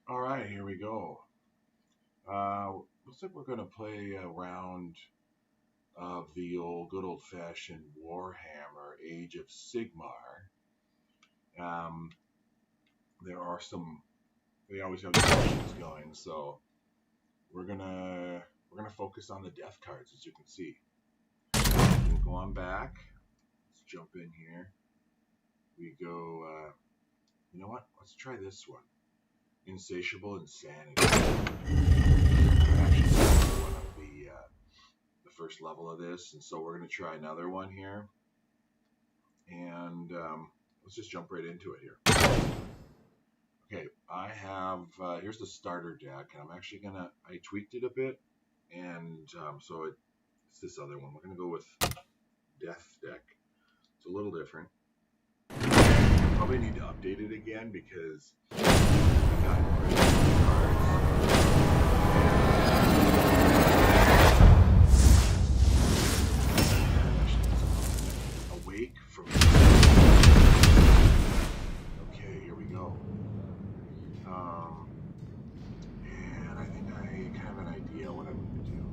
All right, here we go. Looks like we're going to play a round of the good old fashioned Warhammer Age of Sigmar. Um, there are some, they always have discussions going, so we're gonna focus on the death cards, as you can see. We'll go on back. Let's jump in here. We go. You know what? Let's try this one. Insatiable Insanity. Actually, one of the first level of this, and so we're going to try another one here, and let's just jump right into it here. Okay, I have here's the starter deck, and I'm actually I tweaked it a bit, and so it's this other one. We're going to go with Death deck. It's a little different. Probably need to update it again because I got cards. Awake from. Okay, here we go. And I think I kind of have an idea what I'm going to do.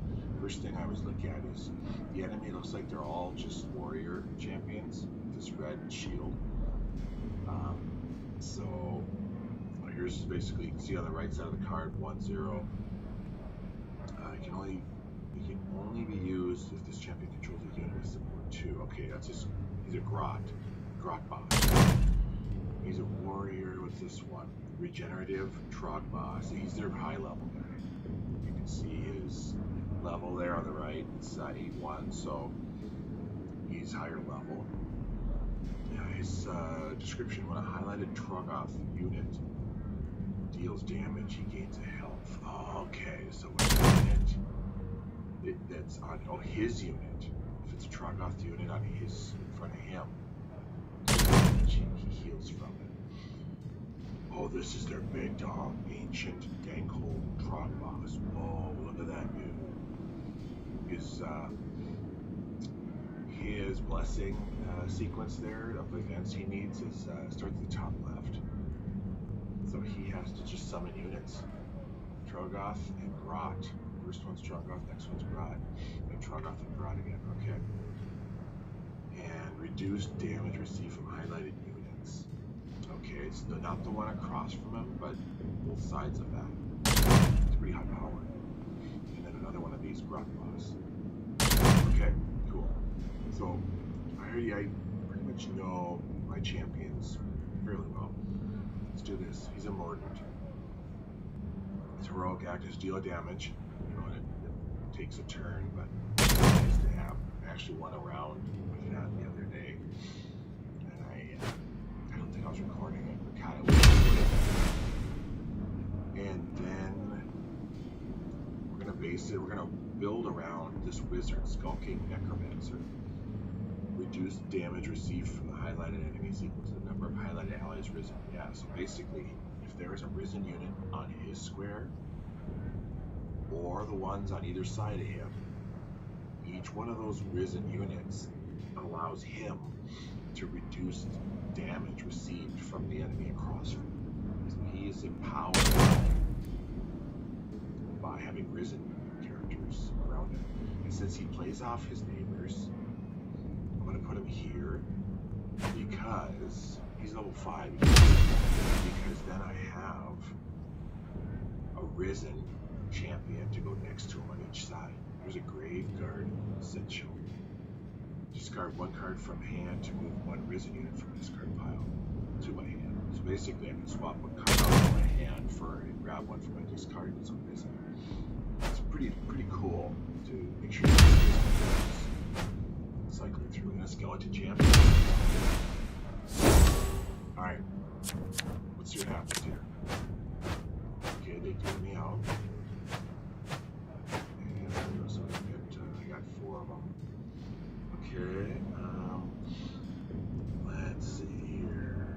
First thing I always look at is the enemy looks like they're all just warrior champions with this red shield. So here's basically, you can see on the right side of the card 1-0. It can only be used if this champion controls a unit with support 2. Okay, he's a Grot boss. He's a warrior. What's this one? Regenerative Trog boss. He's their high level guy. You can see his level there on the right. It's 8-1, so he's higher level. His description: when a highlighted Trogoth unit deals damage, he gains a health. Oh, okay, so when a unit that's on his unit, if it's a Trogoth unit on in front of him, he heals from it. Oh, this is their big dog, ancient Dankhold Trog boss. Whoa, look at that dude. His blessing sequence there of events he needs starts at the top left. So he has to just summon units. Trogoth and Grot. First one's Trogoth, next one's Grot. And Trogoth and Grot again. Okay. And reduce damage received from highlighted units. Okay, it's not the one across from him, but both sides of that. It's pretty high power. And then another one of these Grot boss. Okay, cool. So I pretty much know my champions fairly well. Let's do this. He's a Mordant. His heroic act is deal damage. You know, it takes a turn, but it's nice to have. I actually won a round with that the other day, and I don't think I was recording it, but kind of was. And then we're gonna build around this wizard, Skulking Necromancer. Reduce damage received from the highlighted enemies equal to the number of highlighted allies risen. Yeah, so basically, if there is a risen unit on his square, or the ones on either side of him, each one of those risen units allows him to reduce damage received from the enemy across from him. So he is empowered by having risen characters around him. And since he plays off his neighbors, I'm going to put him here because he's level 5. Because then I have a risen champion to go next to him on each side. There's a Graveguard Essential. Discard 1 card from hand to move 1 risen unit from discard pile to my hand. So basically I can swap 1 card out of my hand and grab 1 from my discard and some risen. It's pretty cool to make sure cycling through in a skeleton champion. Alright, let's see what happens here. Okay, they threw me out. And so I got 4 of them. Okay, let's see here.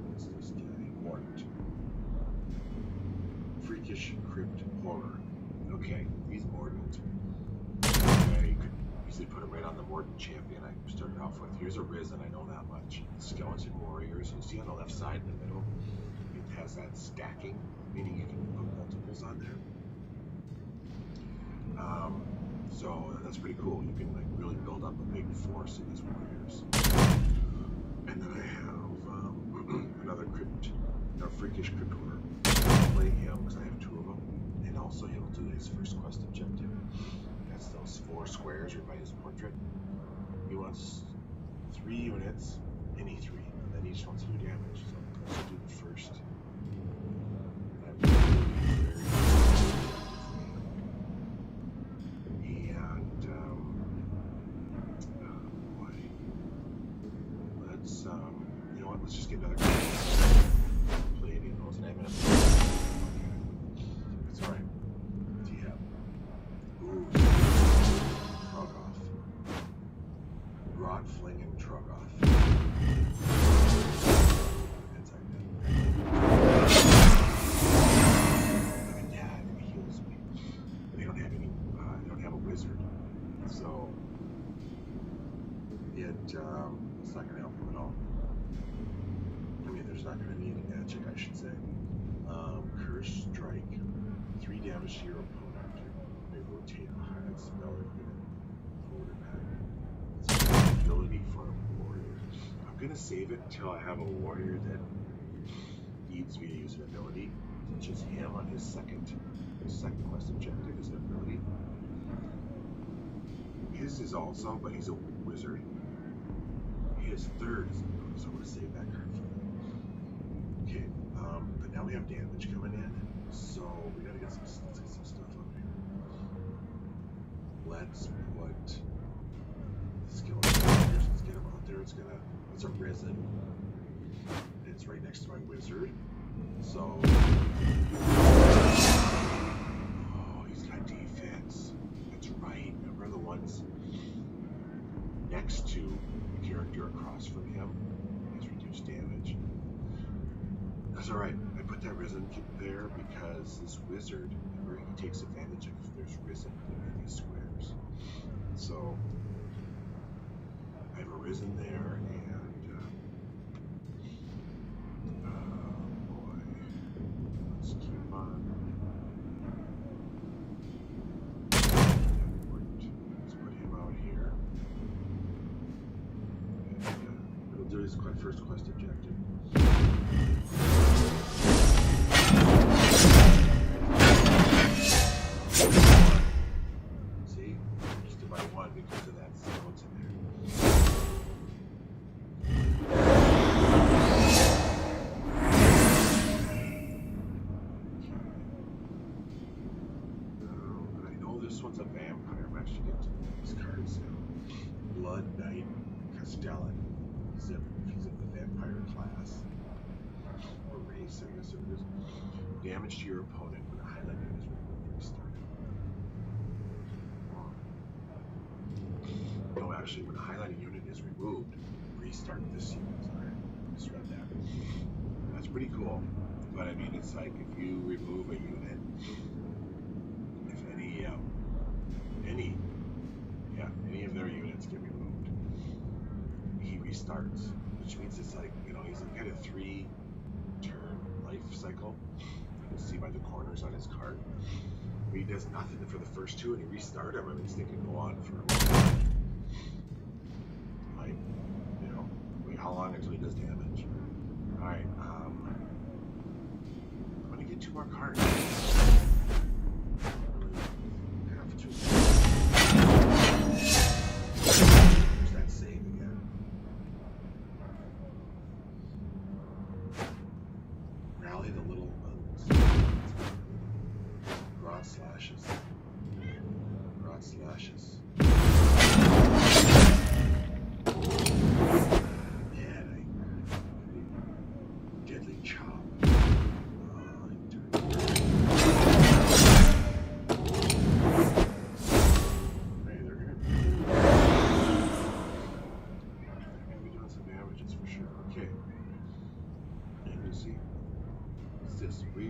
What's this guy? Mort. Freakish Crypt Horror. Okay, he's Mordant. Okay, you could easily put him right on the Mordant champion I started off with. Here's a Risen, I know that much. skeleton warriors. You see on the left side in the middle, it has that stacking, meaning you can put multiples on there. So that's pretty cool. You can like really build up a big force of these warriors. And then I have another freakish crypt order. I'll play him because I have 2 of them, and also he'll do his first quest objective. That's those 4 squares right by his portrait. He wants 3 units, any 3, and then each wants to do damage. So let's do the first. Let's just get another play any of those, and I'm gonna that's alright. What do you have? Ooh, Trogoth. Rod Fling and Trogoth. Yeah, it heals me. They don't have any, they don't have a wizard. So it's not gonna help them at all. There's not going to be any magic, I should say. Curse Strike. 3 damage to your opponent. They rotate a highlight spell unit forward or back. It's an ability for a warrior. I'm going to save it until I have a warrior that needs me to use an ability, such as him on his second quest objective is an ability. His is also, but he's a wizard. His third is an ability, so I'm going to save that card for him. Okay, but now we have damage coming in, so we gotta get some stuff up here. Let's put the skeleton warriors. Let's get them out there. It's a risen. It's right next to my wizard. So, oh, he's got defense. That's right. Remember the ones next to the character across from him? Has reduced damage. That's alright. I put that risen there because this wizard, remember, he takes advantage of if there's risen in these squares. So I have a risen there, and boy, let's keep on. Let's put him out here, and we'll do his first quest objective. See? Just about 1 because of that skeleton there. I know this one's a vampire. I'm actually getting to these cards now. Blood Knight Castellan. He's of the vampire class. Or race, I guess it is. Damage to your opponent when a highlight unit is removed or restarted. No, actually, when a highlighted unit is removed, restart this unit. Sorry, I misread that. That's pretty cool. But I mean, it's like if you remove a unit, if any of their units get removed, he restarts, which means it's like, he's got a 3-turn life cycle. You can see by the corners on his card. He does nothing for the first 2 and he restart him. I mean, they can go on for a long time. Like, wait, how long until he does damage? Alright, I'm gonna get 2 more cards. Have to. There's that save again. Rally the little broad slashes. Broad slashes. Deadly chop.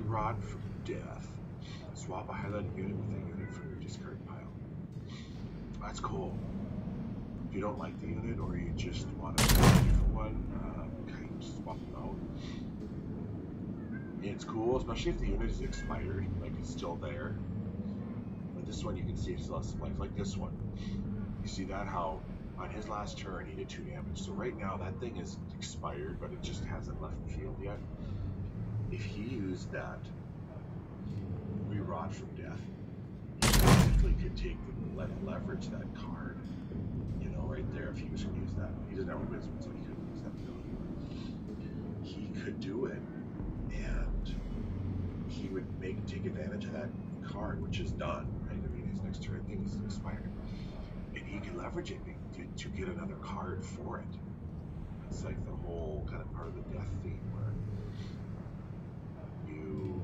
Rod from death. Swap a highlighted unit with a unit from your discard pile. That's cool. If you don't like the unit or you just want a different one, It's cool, especially if the unit is expired, like it's still there. But this one you can see it still has some life, like this one. You see that how on his last turn he did 2 damage. So right now that thing is expired, but it just hasn't left the field yet. If he used that re-rot from death, he basically could take the leverage that card. You know, right there, if he was going to use that. He doesn't have a wizard, so he couldn't use that ability. But he could do it, and he would take advantage of that card, which is done, right? I mean, his next turn thing is expired, and he could leverage it to get another card for it. It's like the whole kind of part of the death theme where you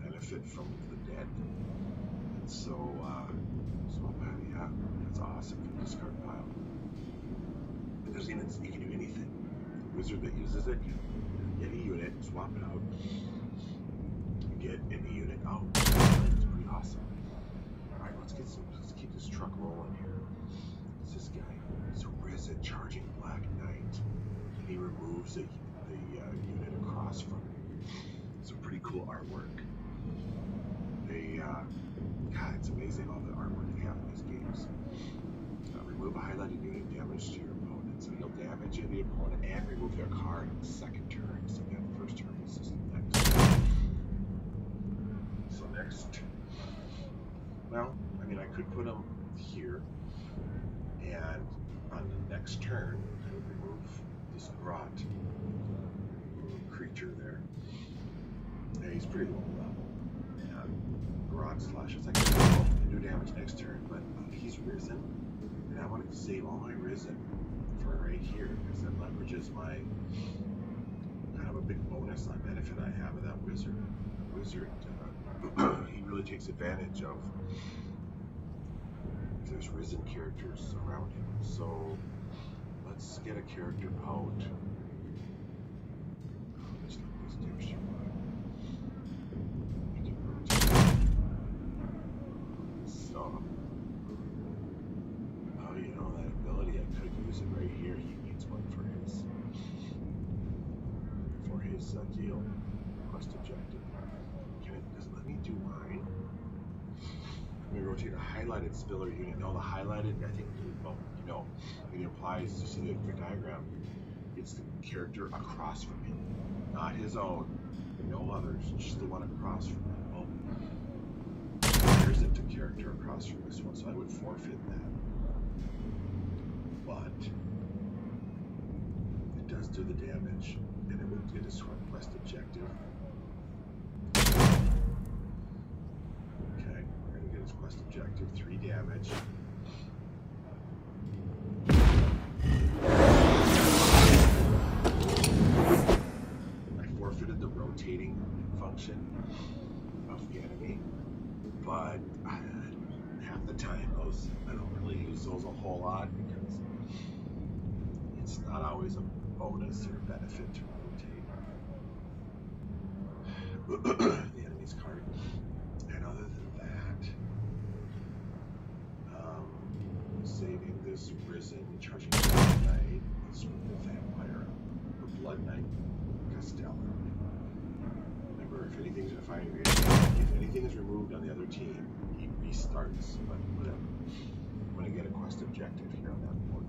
benefit from the dead. And so yeah, that's awesome for the discard pile. And there's even, you can do anything. The wizard that uses it, you get a unit, swap it out, get any unit out. It's pretty awesome. Alright, let's keep this truck rolling here. It's this guy. It's a Risen Charging Black Knight. And he removes the unit across from him. Some pretty cool artwork. God, it's amazing all the artwork they have in these games. Remove a highlighted unit, damage to your opponent. So he'll damage the opponent and remove their card on the second turn. So that first turn is just next. So next, well, I mean, I could put him here, and on the next turn, I would remove this grot creature there. Yeah, he's pretty low level. Grot slashes. I can do damage next turn, but he's Risen, and I wanted to save all my Risen for right here because that leverages my kind of a big bonus on benefit I have of that wizard. The wizard, he really takes advantage of if there's Risen characters around him. So let's get a character out. Let's look at this damage. That ability, I could use it right here. He needs one for his deal, quest objective. Does it let me do mine? Let me rotate a highlighted spiller unit. No, the highlighted, I think, well, it implies, you see the diagram, it's the character across from him, not his own, no others, just the one across from him. Well, there isn't a character across from this one, so I would forfeit that. But it does do the damage, and it will get a quest objective. Okay, we're gonna get his quest objective, 3 damage. I forfeited the rotating function of the enemy, but half the time I don't really use those a whole lot because it's not always a bonus or a benefit to rotate the enemy's card. And other than that, saving this Risen Charging Black Knight is with the Vampire, the Blood Knight Castellan. Remember, if anything's if anything is removed on the other team, he restarts, but whatever. I'm going to get a quest objective here on that point.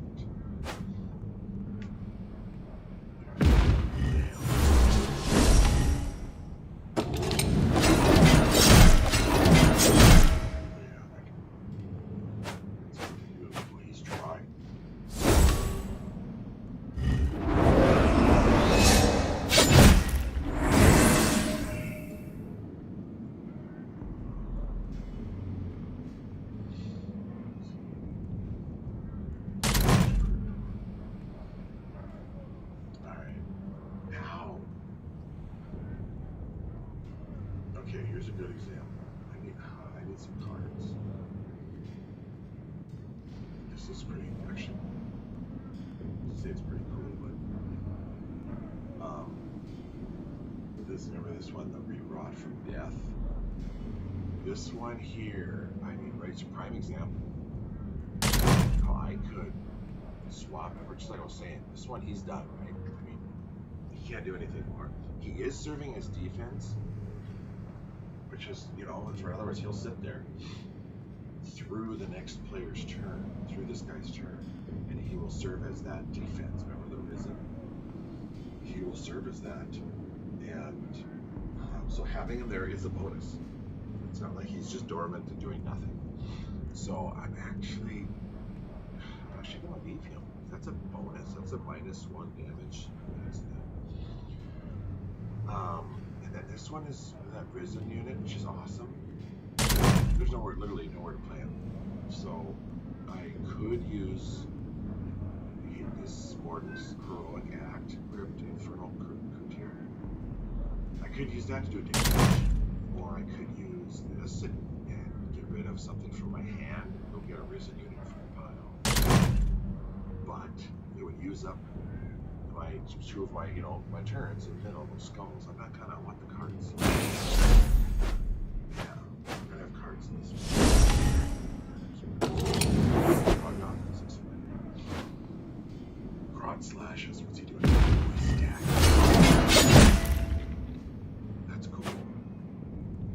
Okay, here's a good example. I need some cards. This is pretty, actually, I'd say it's pretty cool, but remember this one, the re-rot from death. This one here, I mean, right, it's a prime example. How I could swap it, just like I was saying, this one he's done, right? I mean, can't do anything more. He is serving as defense, which is, you know, in other words, he'll sit there through the next player's turn, through this guy's turn, and he will serve as that defense. Remember the Risen? He will serve as that, and so having him there is a bonus. It's not like he's just dormant and doing nothing. So I'm actually going to leave him. That's a bonus. That's a -1 damage against them. And then this one is that Risen unit, which is awesome. There's literally nowhere to play him. So I could use this Morton's Heroic Act, Crypt Infernal Coutier. I could use that to do damage, or I could use this and get rid of something from my hand and go get a Risen unit from the pile. But it would use up two of my, you know, my turns in the middle of those skulls. I'm not gonna want the cards. Yeah, I'm gonna have cards in this one. Grot slashes. What's he doing? Stack. That's cool.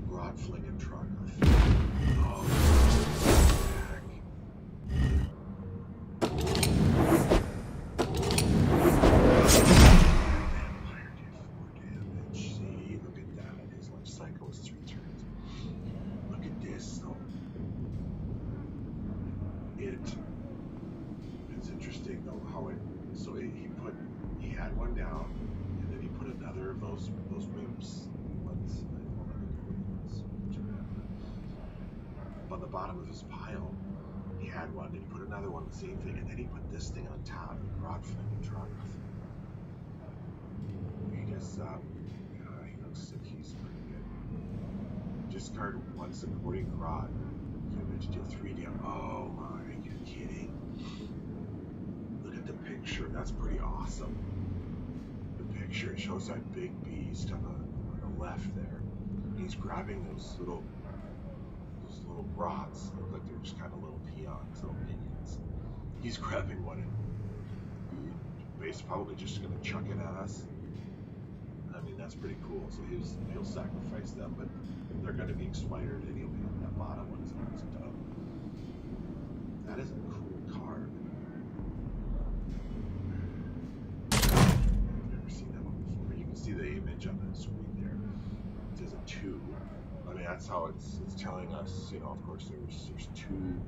Grot fling and Trogoth. Oh, stack. It's interesting though how he had one down, and then he put another of those wimps ones. On the bottom of his pile, he had one, and he put another one, the same thing, and then he put this thing on top, Grotflame and Trogoth. He just he looks like he's pretty good. Discard one supporting Grot. Damage, deal 3 damage. Oh my, are you kidding? Look at the picture. That's pretty awesome. The picture, it shows that big beast on the left there. He's grabbing those little rods. They look like they're just kind of little peons, little minions. He's grabbing one and he's probably just going to chuck it at us. I mean, that's pretty cool. So he'll sacrifice them, but they're going to be expired anyway. That bottom one is almost done. That is a cool card. I've never seen that one before. You can see the image on the screen there. It says a 2. I mean, that's how it's telling us, you know, of course, there's 2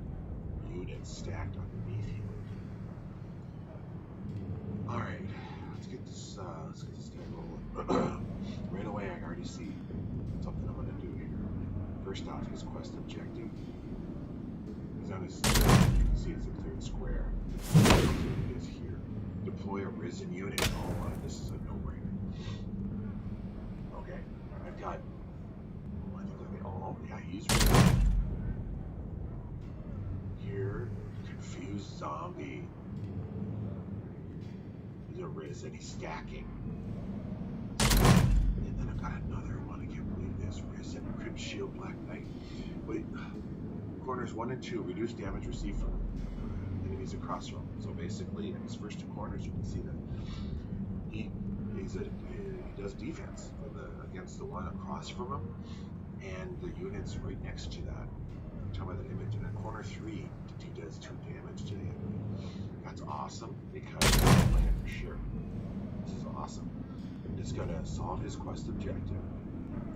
units stacked underneath you. All right, let's get this guy rolling. Right away, I already see something I'm going to do here. First off, his quest objective is on his, you can see it's the 3rd square. It is here. Deploy a Risen unit. Oh my, this is a no-brainer. Okay, I've got, yeah, he's Risen. Here, confused zombie. He's a Risen, he's stacking. And then I've got another one, I can't believe this. Risen, Crypt Shield, Black Knight. Wait, corners 1 and 2, reduce damage received from enemies across from him. So basically, in his first 2 corners, you can see that he does defense against the one across from him, and the units right next to that. Tell me that image. And then corner 3, he does 2 damage to the enemy. That's awesome because I'm playing it for sure. This is awesome. It's gonna solve his quest objective.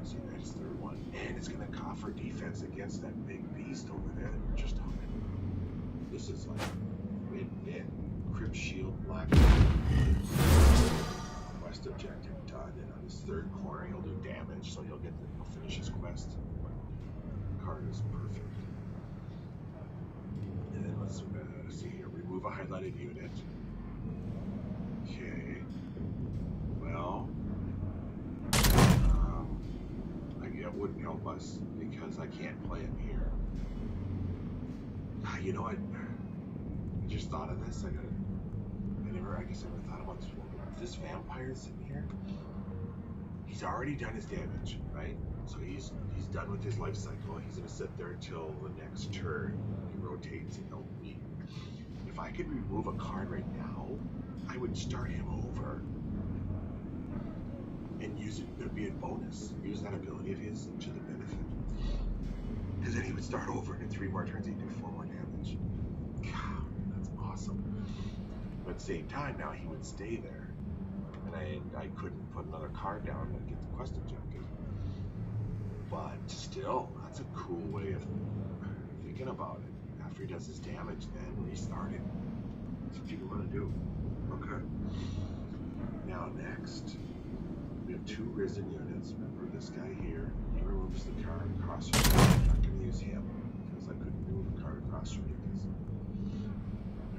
See, that's the 3rd one, and it's gonna offer defense against that big beast over there that we were just talking about. This is like win-win. Crypt Shield, Black quest objective done, and on his 3rd corner he'll do damage, so he'll finish his quest. The card is perfect. And then let's see here. Remove a highlighted unit. Okay. Well, it wouldn't help us because I can't play him here. You know, I just thought of this. I guess I never thought about this before. But this vampire sitting here, he's already done his damage, right? So he's done with his life cycle. He's gonna sit there until the next turn. He rotates and he'll leave. If I could remove a card right now, I would start him over. and use it. There'd be a bonus. Use that ability of his to the benefit. Because then he would start over, and in 3 more turns he'd do 4 more damage. God, that's awesome. But at the same time, now he would stay there, and I couldn't put another card down to get the quest objective. But still, that's a cool way of thinking about it. After he does his damage, then restart it. That's what you want to do. Okay. Now next, we have 2 Risen units. Remember this guy here? He removes the card across your weakness. I'm not going to use him because I couldn't remove a card across your weakness.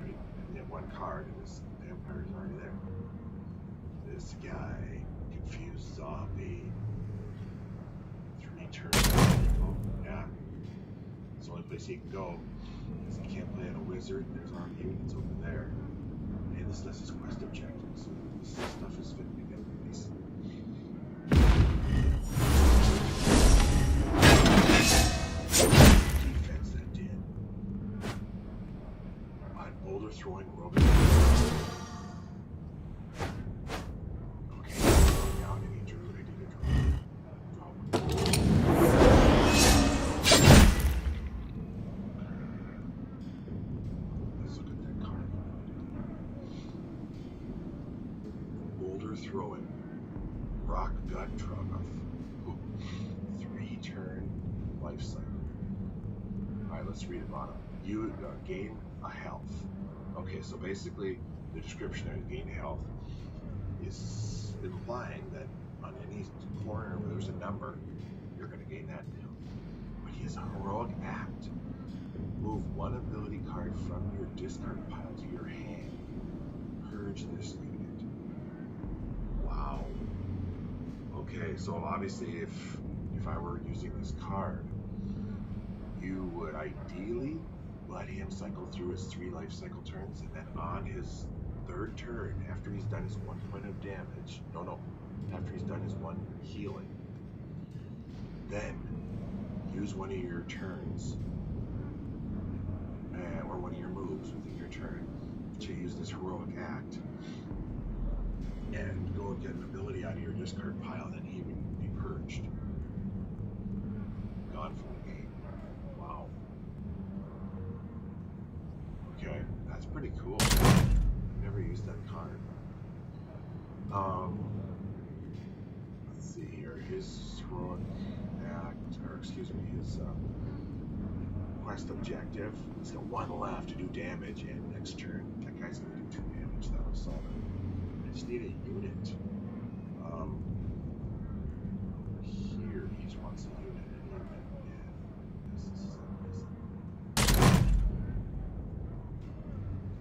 Right? And you have 1 card, and this vampire is already there. This guy, Confused Zombie. 3 turns. Oh, yeah. It's the only place he can go because he can't play on a wizard, and there's already units over there. And this list is quest objectives, so this stuff is fitting together nice. Defense that did. Boulder throwing Robin. Okay, down and he drew. I did a draw. Let's look at that card. Boulder throwing. Rock gut Trogoth. 3-turn life cycle. Alright, let's read about him. You gain a health. Okay, so basically the description there, gain health, is implying that on any corner where there's a number, you're going to gain that health. But he has a heroic act. Move 1 ability card from your discard pile to your hand. Purge this unit. Wow. Okay, so obviously if I were using this card, you would ideally let him cycle through his 3 life cycle turns, and then on his 3rd turn, after he's done his 1 point of damage, after he's done his 1 healing, then use 1 of your turns, or 1 of your moves within your turn, to use this heroic act, and go and get an ability out of your discard pile, then he would be purged. Gone from the game. Wow. Okay, that's pretty cool. I've never used that card. Let's see here. His heroic act, or excuse me, his quest objective. He's got 1 left to do damage, and next turn, that guy's going to do 2 damage. That'll solve it. I just need a unit. Over here, he just wants a unit.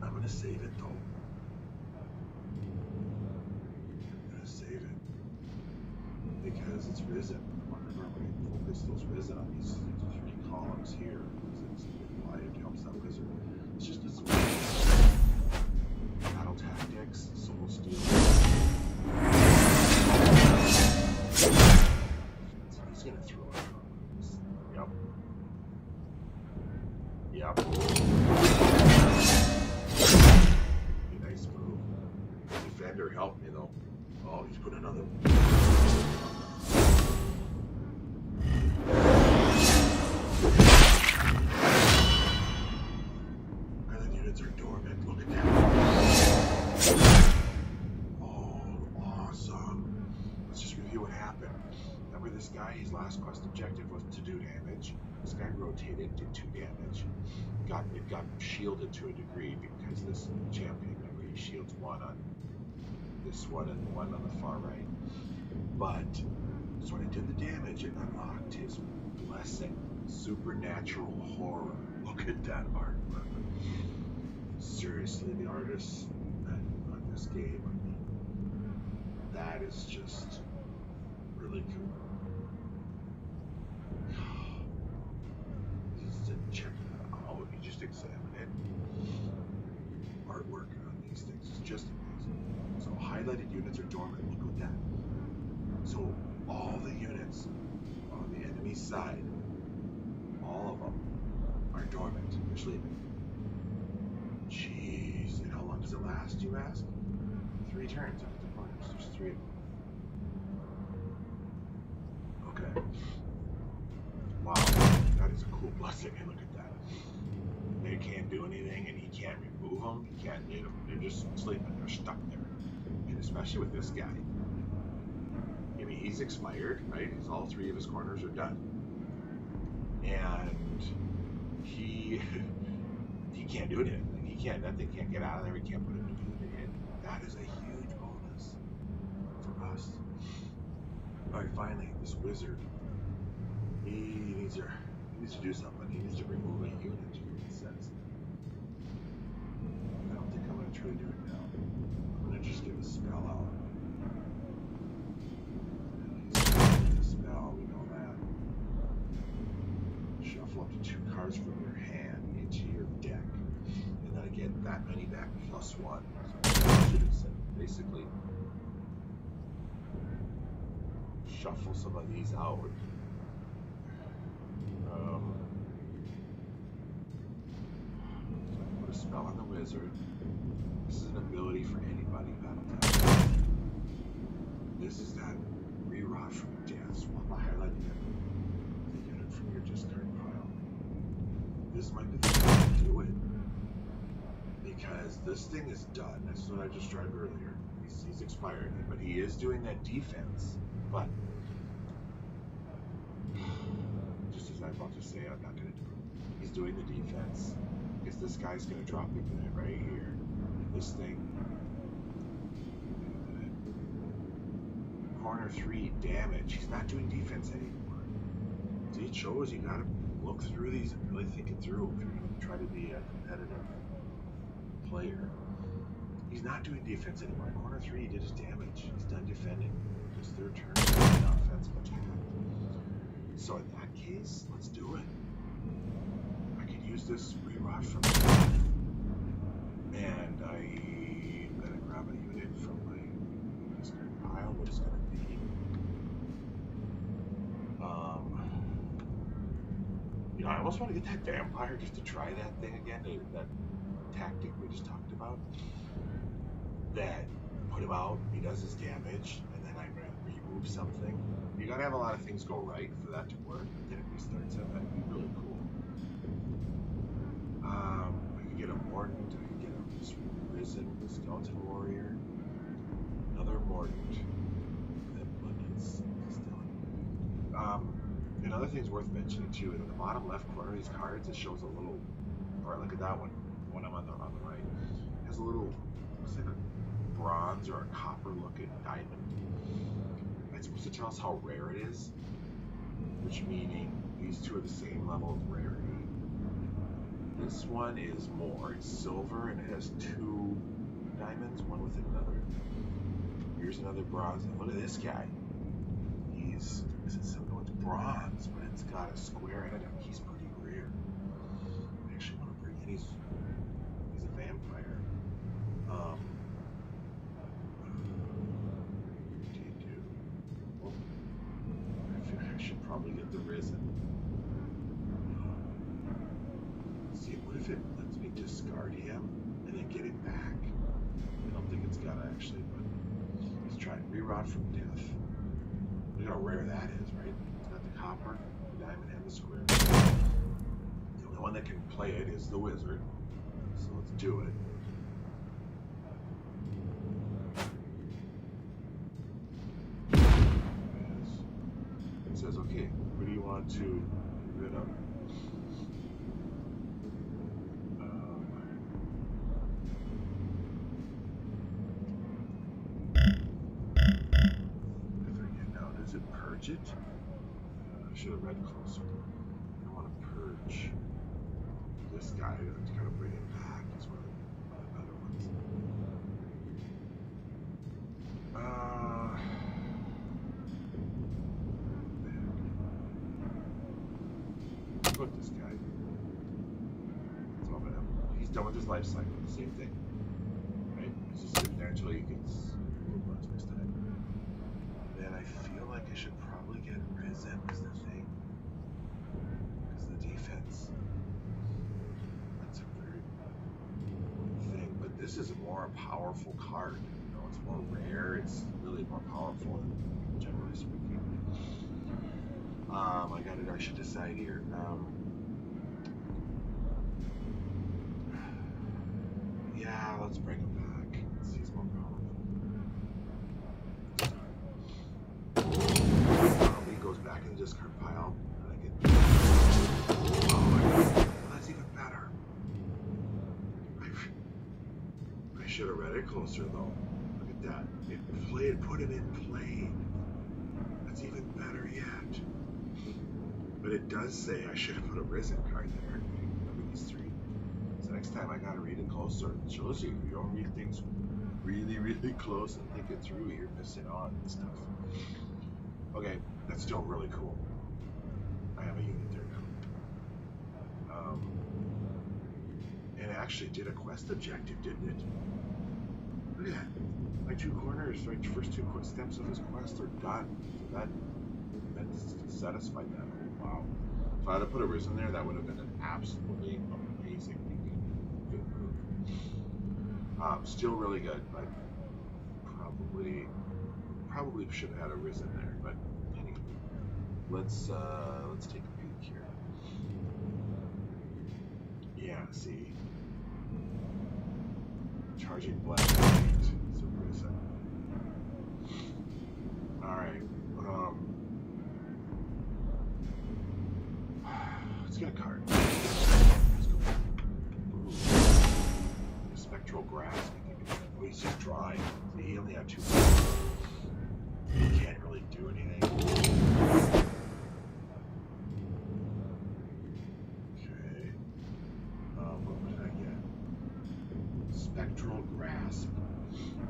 I'm going to save it though. I'm going to save it because it's risen. Remember, I'm going to focus those risen on these 3 columns here because it helps that wizard. It's just a switch. Battle tactics, soul steel. He's going to throw it. Yep. Nice move. Defender helped me though. Oh, he's put another. Island units are dormant. Look at that. Oh, awesome. Let's just review what happened. Remember this guy? His last quest objective was to do damage. This guy rotated, did 2 damage. It got shielded to a degree because this champion, remember, he shields 1 on this one and 1 on the far right. But so when it did the damage, it unlocked his blessing, supernatural horror. Look at that artwork. Seriously, the artists on this game, I mean, that is just really cool. Check that out. You just examine it. Artwork on these things is just amazing. So highlighted units are dormant. Look at that. So all the units on the enemy side, all of them are dormant. They're sleeping. Jeez. And how long does it last, you ask? 3 turns after the corners. There's 3 of them. that. Wow, that is a cool blessing. And look at that. They can't do anything, and he can't remove them. He can't. They're just sleeping. They're stuck there. And especially with this guy. I mean, he's expired, right? All three of his corners are done, and he can't do anything. Like, he can't. That thing can't get out of there. He can't put a new unit in. That is a huge bonus for us. All right, finally, this wizard. He needs to do something. He needs to remove a unit, is what it says. I don't think I'm going to try to do it now. I'm going to just get a spell out. It's a spell, we know that. Shuffle up to 2 cards from your hand into your deck. And then I get that many back +1. So I should have said basically shuffle some of these out. So I put a spell on the wizard. This is an ability for anybody, Battle. This is that rerot from death. Swap a highlighted unit from your discard pile. This might be the time to do it. Because this thing is done. This is what I just tried earlier. He's expired, but he is doing that defense. But just as I'm about to say, I'm not going to do it. He's doing the defense because this guy's going to drop a unit right here. This thing. Corner 3 damage. He's not doing defense anymore. See, it shows you got to look through these and really think it through if you're going to try to be a competitive player. He's not doing defense anymore. Corner 3 did his damage. He's done defending. His third turn is an offensive attack. So in that case, let's do it. I could use this rerot from death. And I'm going to grab a unit from my discard pile. What is going to be? You know, I almost want to get that vampire just to try that thing again. That tactic we just talked about. That put him out, he does his damage, and then I'm going to remove something. You got to have a lot of things go right for that to work, but then it restarts it. That'd be really cool. I could get a Mordant, I could get a Risen Skeleton Warrior, another Mordant, Abundance, another thing's worth mentioning too, in the bottom left corner of these cards, it shows a little, or look at that one, the one on the right, it has a little, looks like a bronze or a copper looking diamond. It's supposed to tell us how rare it is, which meaning these two are the same level of rarity. This one is more, it's silver and it has 2 diamonds, one within another. Here's another bronze, and look at this guy. It's bronze, but it's got a square in it. He's pretty rare. I actually want to bring in, he's a vampire. I should probably get the Risen. Let's see, what if it lets me discard him and then get him back? I don't think it's got to actually, but let's try it. Rerot from death. Look how rare that is, right? It's got the copper, the diamond, and the square. The only one that can play it is the wizard. So let's do it. It says, okay, what do you want to get rid of? I forget now, does it purge it? I should have read closer. I want to purge this guy to kind of bring it back. It's one of the better ones. Put this guy. That's all gonna. He's done with his life cycle. Same thing, right? He's just sitting there until he gets a little bugs next time. And then I feel like I should probably get Risen as the thing, because the defense. That's a very important thing. But this is a more powerful card. You know, it's more rare. It's really more powerful, generally speaking. I should decide here. Yeah, let's bring him back. Let's see, he's more powerful. He goes back in the discard pile. And I get. Oh, that's even better. I should have read it closer though. Look at that. It put him in play. That's even better yet. But it does say I should have put a Risen card there. Remember these three. So next time I gotta read it closer. It shows you if you don't read things really, really close and think it through, you're missing on and stuff. Okay, that's still really cool. I have a unit there now. And it actually did a quest objective, didn't it? Look at that. My two corners, my first two steps of his quest are done. So that satisfied that. Oh, wow. If I had put a Risen there, that would have been an absolutely amazingly good move. Still really good, but probably should have had a Risen there. But anyway, let's take a peek here. Yeah, see, charging black white is a Risen. All right. Let's get a card. Let's go. Ooh. Spectral Grasp. Oh, he's just drawing. See, he only had 2 cards. He can't really do anything. Okay. What did I get? Spectral Grasp.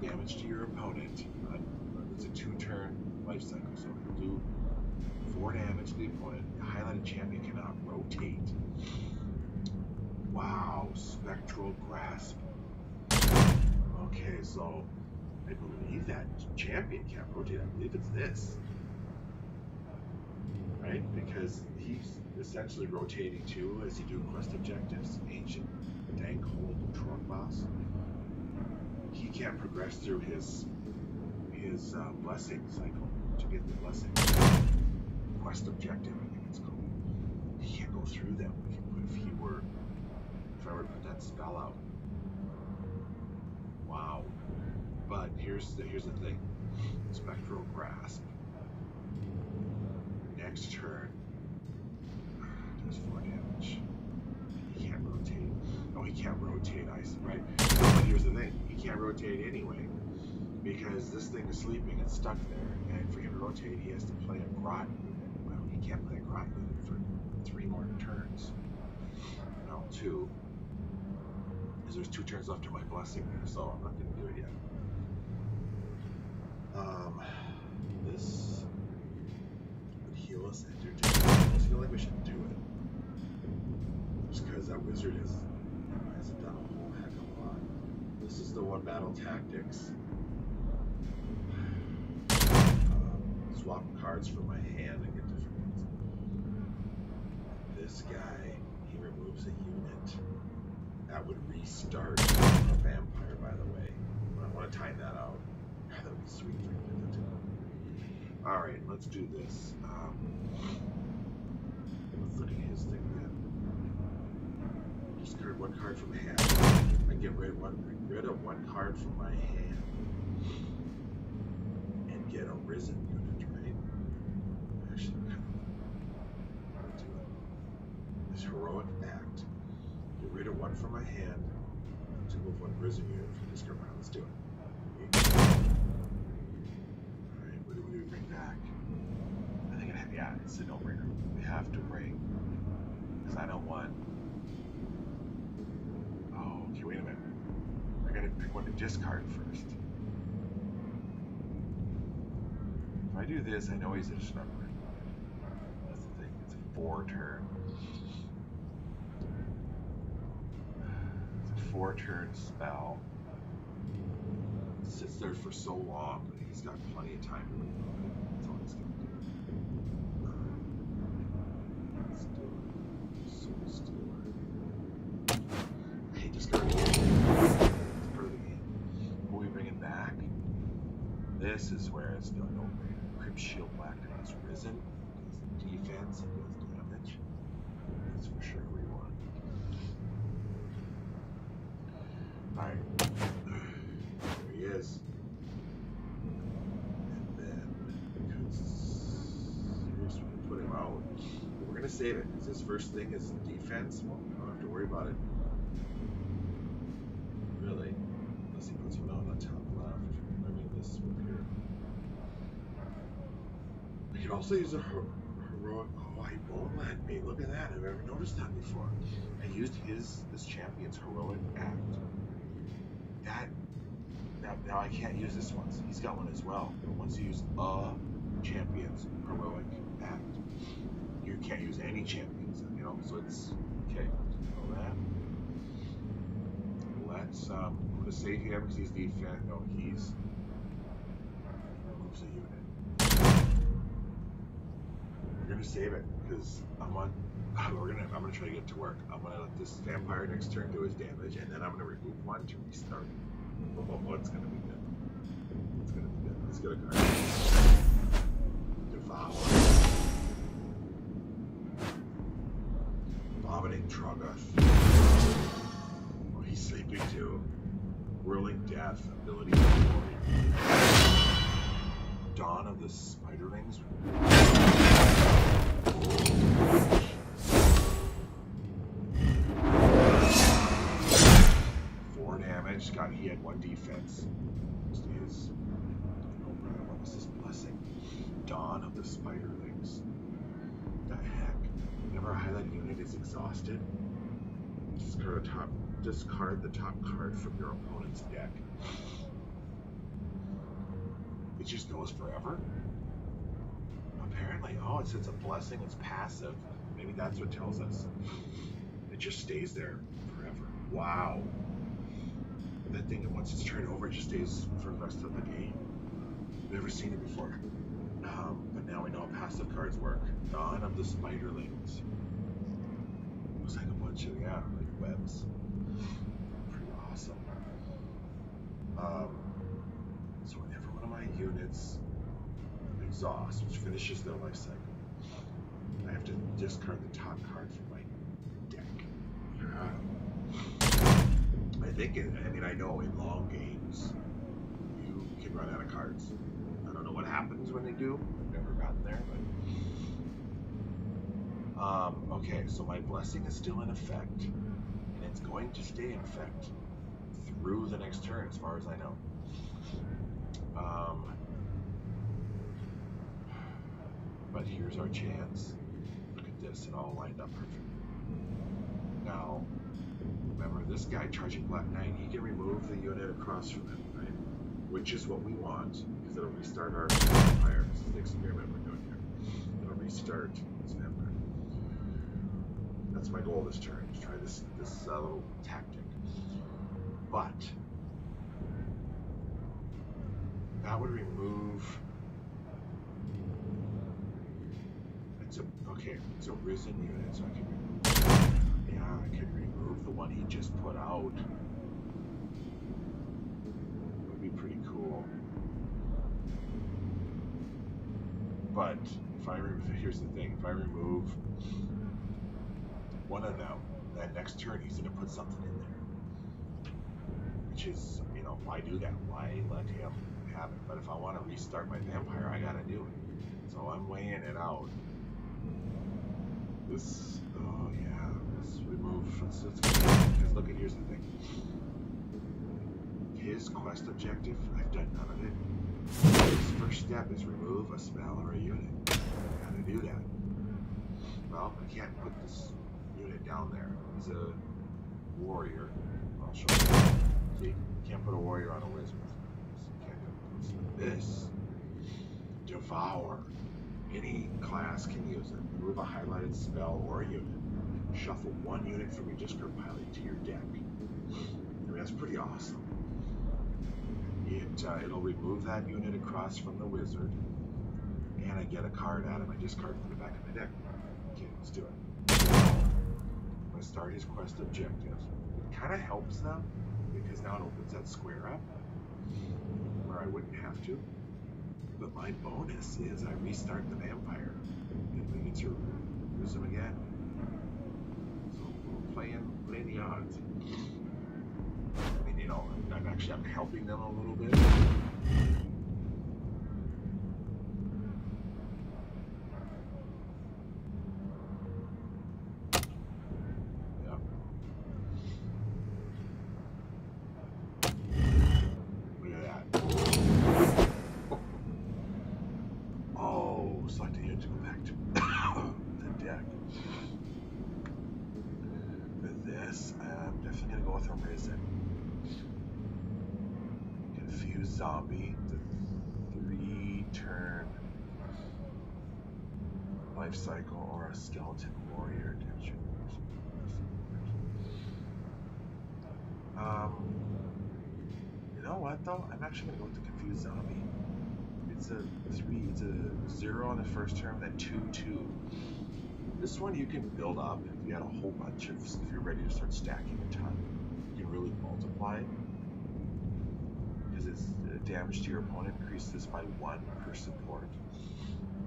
Damage to your opponent. It's a 2-turn life cycle, so it'll do 4 damage to the opponent. The highlighted champion cannot rotate. Wow, Spectral Grasp. Okay, so I believe that champion can't rotate. I believe it's this. Right? Because he's essentially rotating too as you do quest objectives. Ancient Dankhold Trunk Boss. He can't progress through his blessing cycle to get the blessing. Quest objective, I think it's called. He can't go through them if I were to put that spell out. Wow. But here's the thing. Spectral Grasp. Next turn does 4 damage. He can't rotate. Oh, he can't rotate ice, right? But here's the thing. He can't rotate anyway. Because this thing is sleeping and stuck there, and for him to rotate, he has to play a Grot unit. Well, he can't play a Grot unit for 3 more turns. No, 2. Because there's 2 turns left to my blessing there, so I'm not going to do it yet. This would heal us and do damage. I almost feel like we should do it. Just because that wizard hasn't done a whole heck of a lot. This is the one battle tactics. Swap cards from my hand and get different ones. This guy, he removes a unit. That would restart a vampire, by the way. I want to time that out. That would be sweet if I could get that too. Alright, let's do this. Let's look at his thing then. Discard 1 card from hand. I get rid of 1 card from my hand. And get a Risen unit. Heroic act. Get rid of 1 from my hand to move 1 Risen unit from this discard pile. Let's do it. Alright, what do we bring back? I think it's a no-brainer. We have to bring, because I don't want. Oh, okay, wait a minute. I gotta pick 1 to discard first. If I do this, I know he's a snubber. That's the thing. It's a 4-turn. 4-turn spell. It sits there for so long that he's got plenty of time to reload it. That's all he's going to do. Let's do it. Soul Stealer. I hate discarding it. It's part of the game. What are we bringing back? This is where it's no-brainer. Crypt Shield Black Dice Risen. defense and does damage. That's for sure we want. Alright. There he is. And then, because we just want to put him out, we're going to save it. Because his first thing is defense. Well, we don't have to worry about it. Really. Unless he puts one out on the top left. I mean, this one here. We could also use a heroic. Oh, he bone led me. Look at that. I've never noticed that before. I used this champion's heroic act. Now I can't use this one. So he's got one as well. But once you use a champion's heroic act, you can't use any champions. You know, so it's okay. Know that. Let's I'm gonna save him because he's defense. No, he's removes a unit. We're gonna save it because I'm gonna try to get to work. I'm gonna let this vampire next turn do his damage, and then I'm gonna remove one to restart. Oh, it's gonna be good. It's gonna be good. Let's get a card. Devour. Vomiting Trogoth. Oh, he's sleeping too. Whirling Death. Ability of Glory. Dawn of the Spiderlings. 4 damage. God, he had 1 defense. What was this blessing? Dawn of the Spiderlings. The heck? Whenever a highlight unit is exhausted, discard the top card from your opponent's deck. It just goes forever? Apparently. Oh, it's a blessing, it's passive. Maybe that's what tells us. It just stays there forever. Wow. That thing, once it's turned over, it just stays for the rest of the game. Never seen it before. But now we know how passive cards work. Dawn of the Spiderlings. Looks like a bunch of, like webs. Pretty awesome. So whenever one of my units exhausts, which finishes their life cycle, I have to discard the top card from my deck. I know in long games you can run out of cards. I don't know what happens when they do. I've never gotten there, but okay, so my blessing is still in effect, and it's going to stay in effect through the next turn, as far as I know. But here's our chance. Look at this, it all lined up perfect. Now, remember, this guy charging Black Knight, he can remove the unit across from him, right? Which is what we want, because it'll restart our vampire. This is the experiment we're doing here. It'll restart this vampire. That's my goal this turn, to try this little tactic. But that would remove. It's a risen unit, so I can remove. Yeah, I can remove the one he just put out. It would be pretty cool. But here's the thing: if I remove one of them, then next turn he's going to put something in there. Which is, why do that? Why let him have it? But if I want to restart my vampire, I got to do it. So I'm weighing it out. Let's remove, because look, here's the thing. His quest objective, I've done none of it. His first step is remove a spell or a unit. I gotta do that. Well, I can't put this unit down there. He's a warrior. I'll show you. See, you can't put a warrior on a wizard. So can't do this. Devour. Any class can use it. Remove a highlighted spell or a unit. Shuffle 1 unit from your discard pile into your deck. That's pretty awesome. It'll remove that unit across from the wizard, and I get a card out of my discard from the back of my deck. Okay, let's do it. I'm going to start his quest objective. It kind of helps them, because now it opens that square up, where I wouldn't have to. But my bonus is I restart the vampire. And we get to use them again. So we're playing the odds. I mean, you know, I'm helping them a little bit. Yep. Look at that. Oh, select a unit to go back to the deck. For this, I'm definitely gonna go with a Risen. Confused Zombie, the 3-turn life cycle, or a Skeleton Warrior. You know what though? I'm actually gonna go with the Confused Zombie. It's a 0 on the first turn, then 2/2. This one you can build up if you had a whole bunch of, if you're ready to start stacking a ton. You can really multiply it because it's damage to your opponent increases this by 1 per support.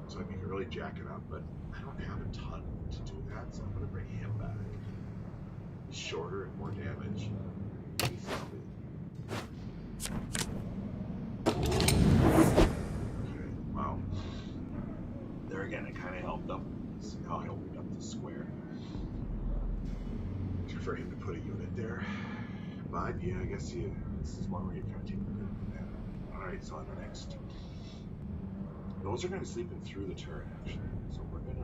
So I mean, you can really jack it up, but I don't have a ton to do that, so I'm gonna bring him back. He's shorter and more damage. He's zombie. Okay, wow. There again, I kind of helped them. See how I opened up the square for him to put a unit there. But yeah, I guess this is one where you kind of take a good mana. Alright, so on the next. Those are going to be sleeping through the turn, actually. So we're going to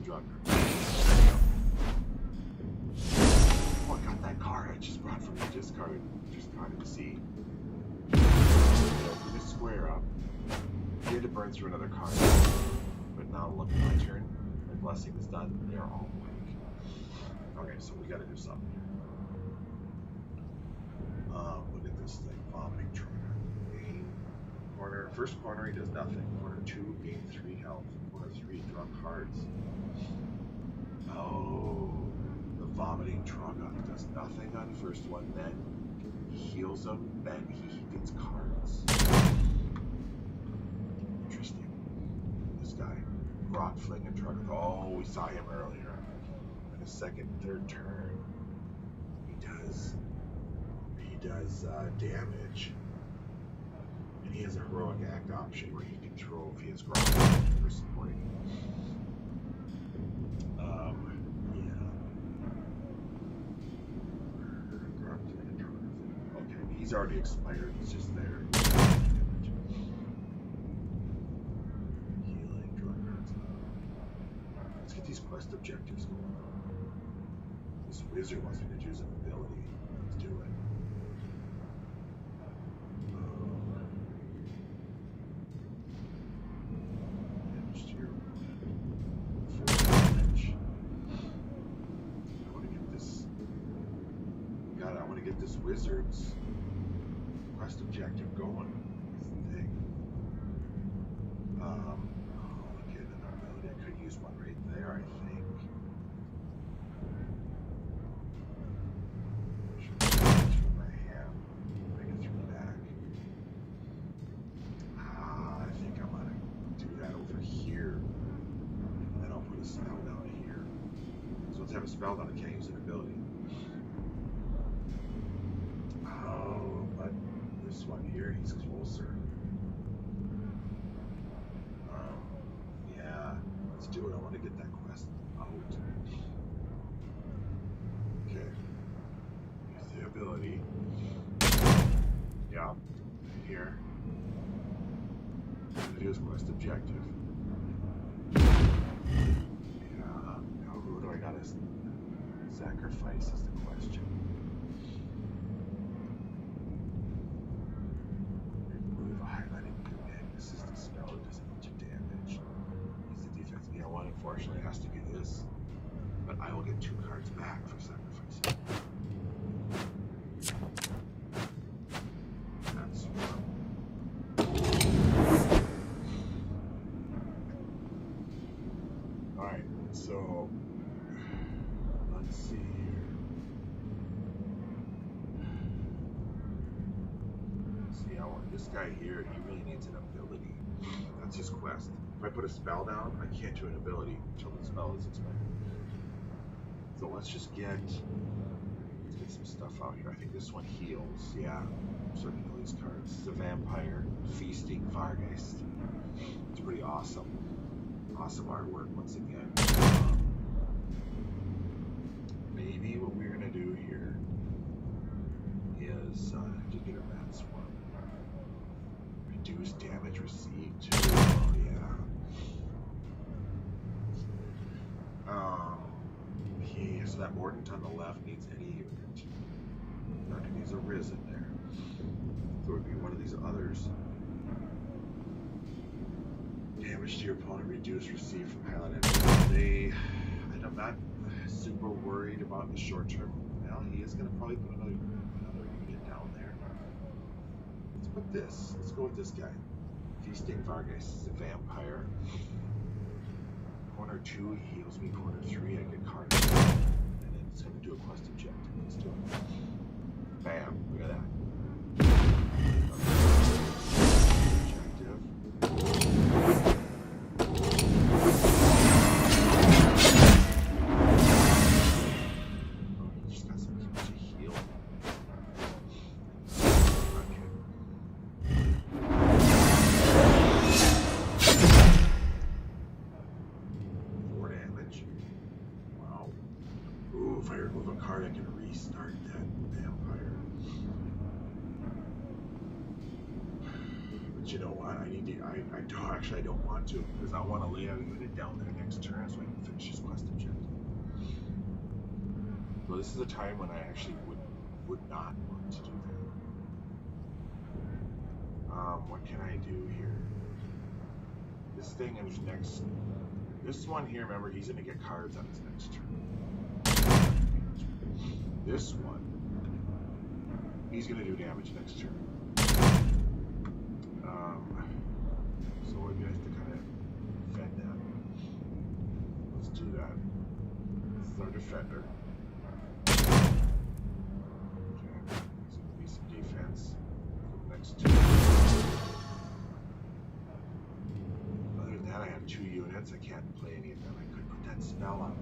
draw a card. Oh, I got that card I just brought from the discard to see. Put this square up. I had to burn through another card. But now look at my turn. My blessing is done. They are all blank. Okay, so we got to do something here. Look at this thing. Vomiting Trotter. Gain corner. First corner, he does nothing. Corner 2, gain 3 health. Corner 3, draw cards. Oh, the Vomiting Trotter does nothing on the first one. Then he heals them. Then he gets cards. Interesting. This guy, Rotfling and Trotter. Oh, we saw him earlier. In the second, third turn, he does damage, and he has a heroic act option where he can throw if he has ground for supporting. Okay, he's already expired. It's just there. Healing, draw cards. Let's get these quest objectives going on. This wizard wants me to choose an ability. Let's do it. This wizard's quest objective going. That's the thing. Okay, then our ability. I could use one right there, I think. Should through my hand. Bring it through the back. I think I'm gonna do that over here. And then I'll put a spell down here. So let's have a spell down. I can't use an ability. This one here, he's closer. Yeah, let's do it. I want to get that quest out. Okay. Here's the ability. Yeah, here. I'm gonna do his quest objective. Yeah, now who do I gotta sacrifice is the question. Unfortunately, it has to be this, but I will get 2 cards back for sacrificing. That's alright, so let's see here. This guy here, he really needs an ability. That's his quest. If I put a spell down, I can't do an ability until the spell is expired. So let's get some stuff out here. I think this one heals. Yeah, I'm starting to know these cards. This is a vampire, feasting Vargeist. It's pretty awesome. Awesome artwork once again. Maybe what we're gonna do here is just get a rat swarm. Reduce damage received too. Oh yeah. So that Mordant on the left needs any unit. It needs a Risen there. So it would be one of these others. Damage to your opponent reduced received from highlight enemies. I'm not super worried about the short term. Well, he is going to probably put another unit down there. Let's put this. Let's go with this guy. Feasting Vargeist is a vampire. Corner 2 heals me. Corner 3 I get cards. And then it's going to do a quest objective. Let's do it. Bam. Look at that. Objective. I can restart that vampire. But you know what? I don't want to, because I want to lay out a unit down there next turn so I can finish this quest objective. So this is a time when I actually would not want to do that. What can I do here? This thing is next. This one here, remember, he's going to get cards on his next turn. This one, he's going to do damage next turn. So we're going to have to kind of defend that. Let's do that. This is our defender. Okay, so there'll be some defense for the next turn. Other than that, I have 2 units. I can't play any of them. I could put that spell on.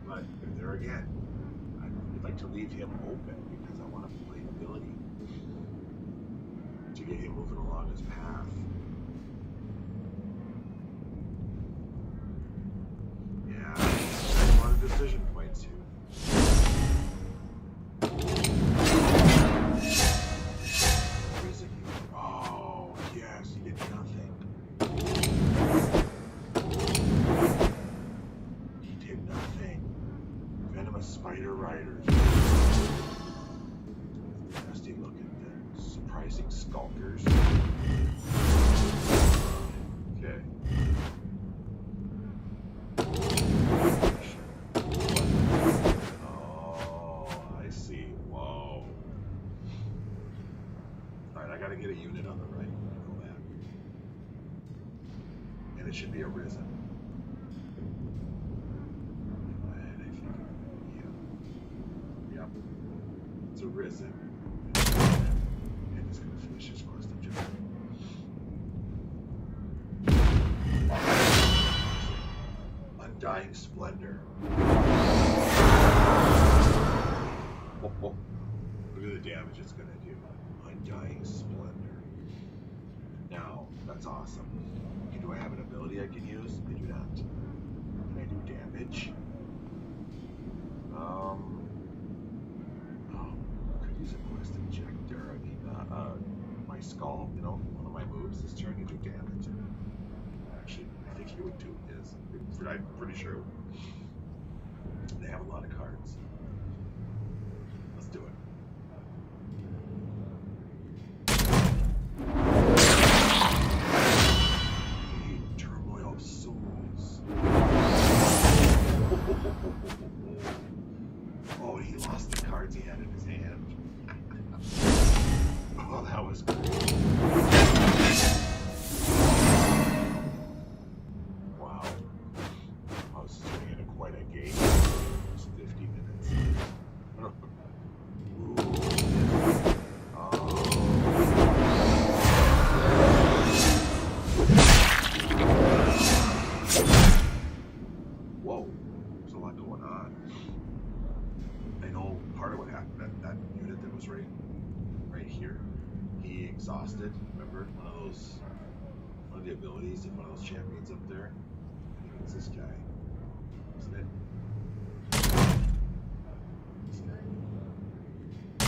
But there again, I'd like to leave him open because I want to play an ability to get him moving along his path. Yeah, a lot of decision points here. Oh, yes, he did nothing. He did nothing. Venomous Spider Riders. Nasty looking things. Surprising Skulkers. Okay. Oh, I see. Whoa. Alright, I gotta get a unit on the right. I know that. And it should be a Risen. It's a Risen. And it's going to finish his quest objective. Undying Splendor. Look at the damage it's going to do. Undying Splendor. Now, that's awesome. Okay, do I have an ability I can use? I do not. Can I do damage? Use a quest injector. I mean, my skull, you know, one of my moves is turning into damage. Actually, I think he would do his. I'm pretty sure they have a lot of cards. Let's do it. Turmoil of Souls. Oh, he lost the cards he had in his hand. Oh, that was great. Wow. I was turning into quite a game. It was 50 minutes. Ooh. Oh. was right here. He exhausted. Remember one of the abilities of one of those champions up there. I think it's this guy, isn't it? This guy. I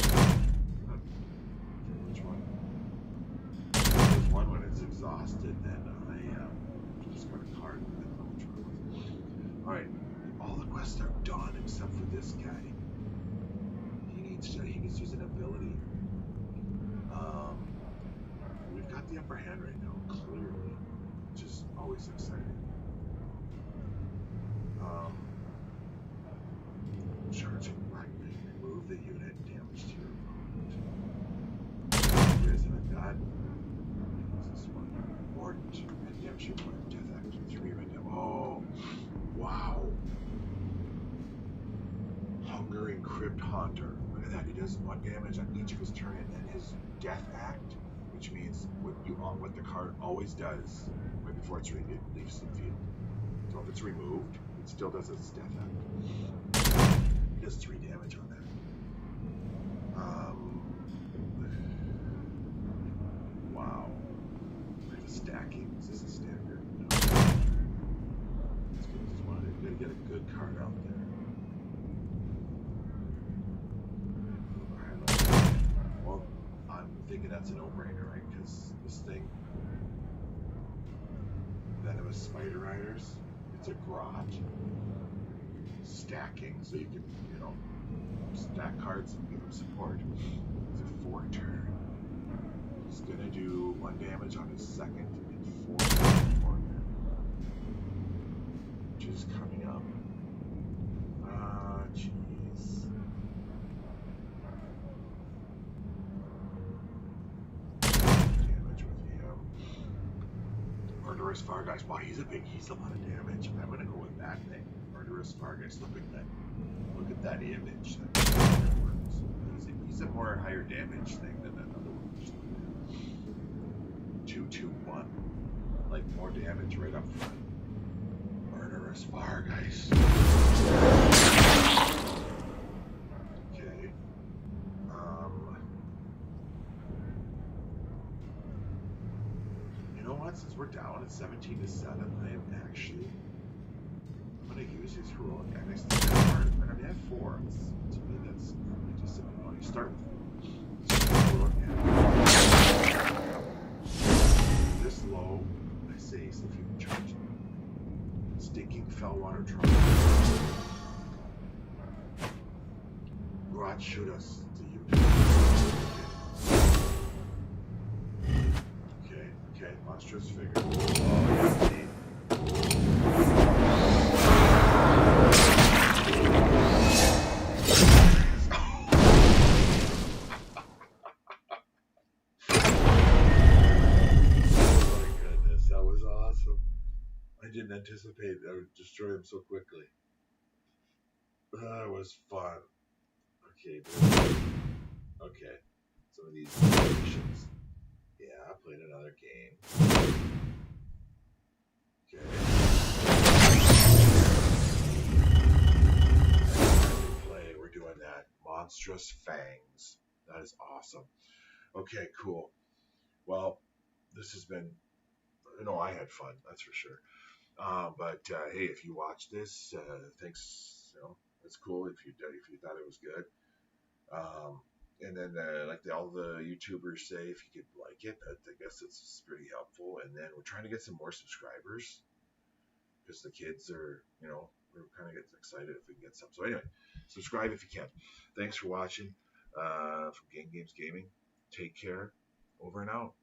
forget which one. There's one when it's exhausted. Then I just got a card. I don't know which one it was. All right, all the quests are done except for this guy. He needs to use an ability. We've got the upper hand right now, clearly, which is always exciting. Charging Black Knight, remove the unit damage to your opponent. Risen a gun. What's this one? Mordant, redemption point, death act 3 redemption. Oh, wow. Hungering Crypt Haunter. Look at that. He does 1 damage on each of his turn, and then his death act, which means what the card always does right before it leaves the field. So if it's removed, it still does its death act. He does 3 damage on that. Wow. Like the stacking. Is this a standard? No. Let's get this one. We gotta get a good card out there. Well, I'm thinking that's a no-brainer, right? Because this thing, Venomous Spider Riders, it's a grot stacking, so you can, stack cards and give them support. It's a 4 turn. He's gonna do 1 damage on his second and 4th corner, which is coming up. Jeez. Damage with him. Murderous Fargeist. Wow, he's a lot of damage. I'm gonna go with that thing. Murderous Fargeist. Look at that image. He's a more higher damage thing than that other one we just looked at. 2-2-1. Like more damage right up front. Murderous Fargeist. Okay. You know what? Since we're down at 17-7, I'm gonna use his heroic next to card. I already have 4. To me, that's just you start with this low. I say, so if you can charge Stinking Fellwater Trouble. Grot shoot us to you. Okay, monstrous figure. Oh, yeah, I didn't anticipate I would destroy him so quickly. That was fun. Okay. Some of these missions. Yeah, I played another game. Okay. We're doing that. Monstrous Fangs. That is awesome. Okay, cool. Well, this has been. I had fun. That's for sure. But hey, if you watch this, thanks. That's cool. If you thought it was good, and then like all the YouTubers say, if you could like it, I guess it's pretty helpful. And then we're trying to get some more subscribers because the kids are, we're kind of getting excited if we can get some. So anyway, subscribe if you can. Thanks for watching. From Games Gaming. Take care. Over and out.